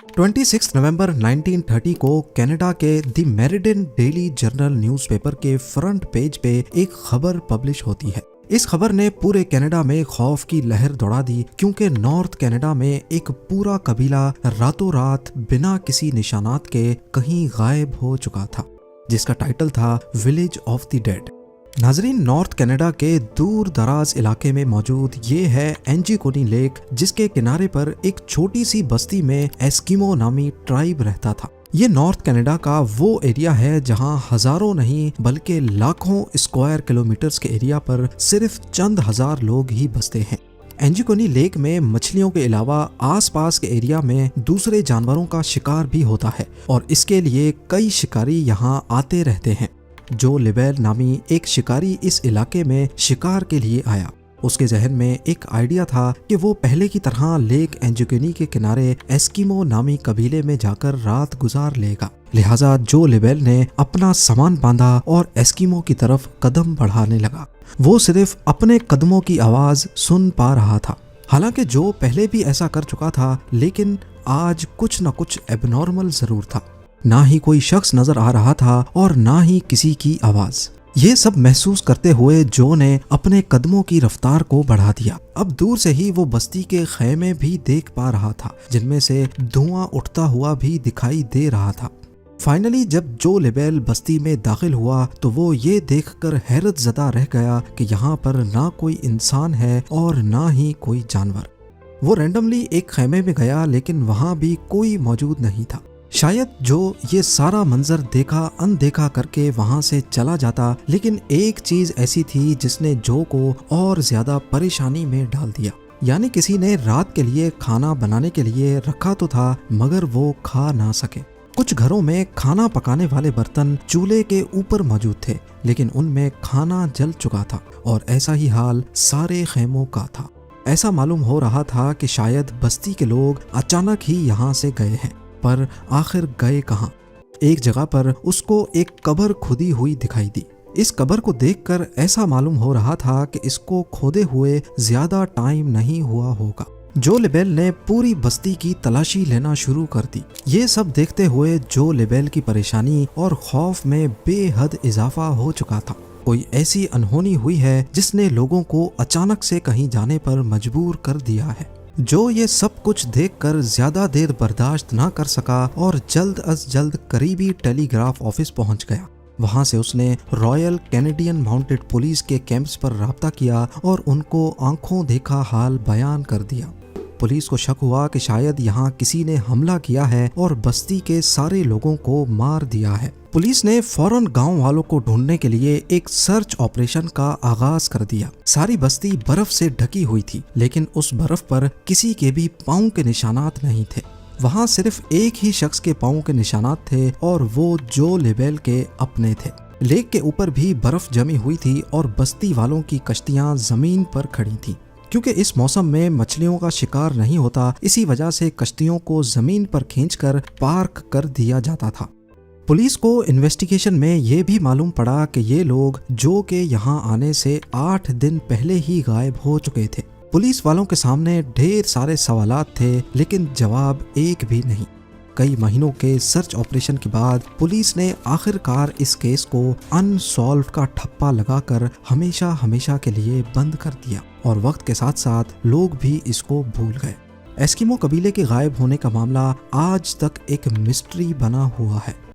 26 नवंबर 1930 को कनाडा के the meridian daily journal newspaper के फ्रंट पेज पे एक खबर पब्लिश होती है। इस खबर ने पूरे कनाडा में खौफ की लहर दौड़ा दी, क्योंकि नॉर्थ कनाडा में एक पूरा कबीला रातों रात बिना किसी निशानात के कहीं गायब हो चुका था, जिसका टाइटल था विलेज ऑफ द डेड। नाजरीन, नॉर्थ कनाडा के दूर दराज इलाके में मौजूद ये है एंजिकोनी लेक, जिसके किनारे पर एक छोटी सी बस्ती में एस्किमो नामी ट्राइब रहता था। ये नॉर्थ कनाडा का वो एरिया है जहां हजारों नहीं बल्कि लाखों स्क्वायर किलोमीटर्स के एरिया पर सिर्फ चंद हजार लोग ही बसते हैं। एंजिकोनी लेक में मछलियों के अलावा आसपास के एरिया में दूसरे जानवरों का शिकार भी होता है और इसके लिए कई शिकारी यहाँ आते रहते हैं। जो लिबेल नामी एक शिकारी इस इलाके में शिकार के लिए आया। उसके जहन में एक आइडिया था कि वो पहले की तरह लेक एंजिकोनी के किनारे एस्किमो नामी कबीले में जाकर रात गुजार लेगा। लिहाजा जो लिबेल ने अपना सामान बांधा और एस्किमो की तरफ कदम बढ़ाने लगा। वो सिर्फ अपने कदमों की आवाज सुन पा रहा था। हालांकि जो पहले भी ऐसा कर चुका था, लेकिन आज कुछ न कुछ एबनॉर्मल जरूर था। ना ही कोई शख्स नजर आ रहा था और ना ही किसी की आवाज। ये सब महसूस करते हुए जो ने अपने कदमों की रफ्तार को बढ़ा दिया। अब दूर से ही वो बस्ती के खैमे भी देख पा रहा था, जिनमें से धुआं उठता हुआ भी दिखाई दे रहा था। फाइनली जब जो लिबेल बस्ती में दाखिल हुआ तो वो ये देखकर हैरत ज़दा रह गया कि यहाँ पर ना कोई इंसान है और ना ही कोई जानवर। वो रैंडमली एक खैमे में गया, लेकिन वहाँ भी कोई मौजूद नहीं था। शायद जो ये सारा मंजर देखा अनदेखा करके वहां से चला जाता, लेकिन एक चीज ऐसी थी जिसने जो को और ज्यादा परेशानी में डाल दिया। यानी किसी ने रात के लिए खाना बनाने के लिए रखा तो था, मगर वो खा ना सके। कुछ घरों में खाना पकाने वाले बर्तन चूल्हे के ऊपर मौजूद थे, लेकिन उनमें खाना जल चुका था और ऐसा ही हाल सारे खेमों का था। ऐसा मालूम हो रहा था कि शायद बस्ती के लोग अचानक ही यहाँ से गए हैं, पर आखिर गए कहाँ। एक जगह पर उसको एक कब्र खुदी हुई दिखाई दी। इस कब्र को देखकर ऐसा मालूम हो रहा था कि इसको खोदे हुए ज्यादा टाइम नहीं हुआ होगा। जो लिबेल ने पूरी बस्ती की तलाशी लेना शुरू कर दी। ये सब देखते हुए जो लिबेल की परेशानी और खौफ में बेहद इजाफा हो चुका था। कोई ऐसी अनहोनी हुई है जिसने लोगों को अचानक से कहीं जाने पर मजबूर कर दिया है। जो ये सब कुछ देखकर ज्यादा देर बर्दाश्त ना कर सका और जल्द अज जल्द करीबी टेलीग्राफ ऑफिस पहुंच गया। वहां से उसने रॉयल कैनेडियन माउंटेड पुलिस के कैंप्स पर राब्ता किया और उनको आंखों देखा हाल बयान कर दिया। पुलिस को शक हुआ कि शायद यहाँ किसी ने हमला किया है और बस्ती के सारे लोगों को मार दिया है। पुलिस ने फौरन गांव वालों को ढूंढने के लिए एक सर्च ऑपरेशन का आगाज कर दिया। सारी बस्ती बर्फ से ढकी हुई थी, लेकिन उस बर्फ पर किसी के भी पांव के निशानात नहीं थे। वहां सिर्फ एक ही शख्स के पांव के निशानात थे और वो जो लिबेल के अपने थे। लेक के ऊपर भी बर्फ जमी हुई थी और बस्ती वालों की कश्तियां जमीन पर खड़ी थी। क्योंकि इस मौसम में मछलियों का शिकार नहीं होता, इसी वजह से कश्तियों को जमीन पर खींचकर पार्क कर दिया जाता था। पुलिस को इन्वेस्टिगेशन में ये भी मालूम पड़ा कि ये लोग जो के यहाँ आने से 8 दिन पहले ही गायब हो चुके थे। पुलिस वालों के सामने ढेर सारे सवालात थे, लेकिन जवाब एक भी नहीं। कई महीनों के सर्च ऑपरेशन के बाद पुलिस ने आखिरकार इस केस को अनसॉल्व का ठप्पा लगाकर हमेशा हमेशा के लिए बंद कर दिया और वक्त के साथ साथ लोग भी इसको भूल गए। एस्किमो कबीले के गायब होने का मामला आज तक एक मिस्ट्री बना हुआ है।